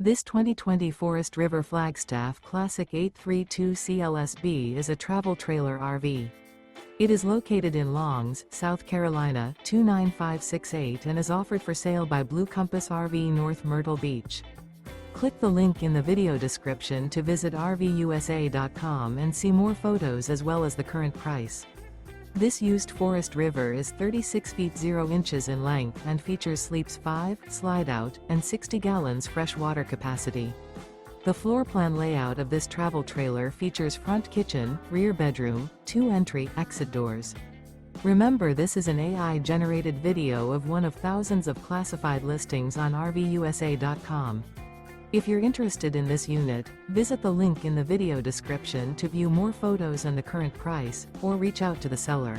This 2020 Forest River Flagstaff Classic 832 CLSB is a travel trailer RV. It is located in Longs, South Carolina, 29568 and is offered for sale by Blue Compass RV North Myrtle Beach. Click the link in the video description to visit RVUSA.com and see more photos as well as the current price. This used Forest River is 36 feet 0 inches in length and features sleeps 5, Slideout, and 60 gallons fresh water capacity. The floor plan layout of this travel trailer features front kitchen, rear bedroom, 2 entry/exit doors. Remember, this is an AI-generated video of one of thousands of classified listings on RVUSA.com. If you're interested in this unit, visit the link in the video description to view more photos and the current price, or reach out to the seller.